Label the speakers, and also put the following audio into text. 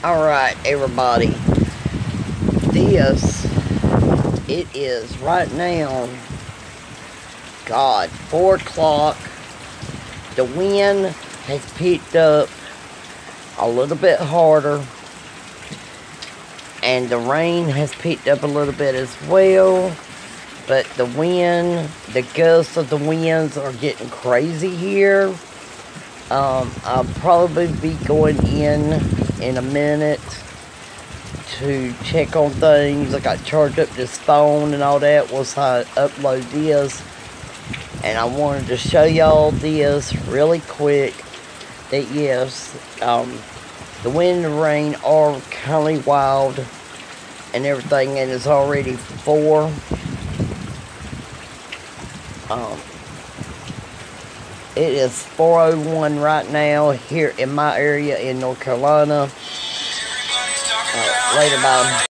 Speaker 1: Alright, everybody. It is right now, God, 4 o'clock. The wind has picked up a little bit harder, and the rain has picked up a little bit as well. But the wind, the gusts of the winds are getting crazy here. I'll probably be going in a minute to check on things. I got to charge up this phone and all that once I upload this. And I wanted to show y'all this really quick. That yes, the wind and the rain are kind of wild and everything, and it's already 4. It is 4:01 right now here in my area in North Carolina. Later, bye.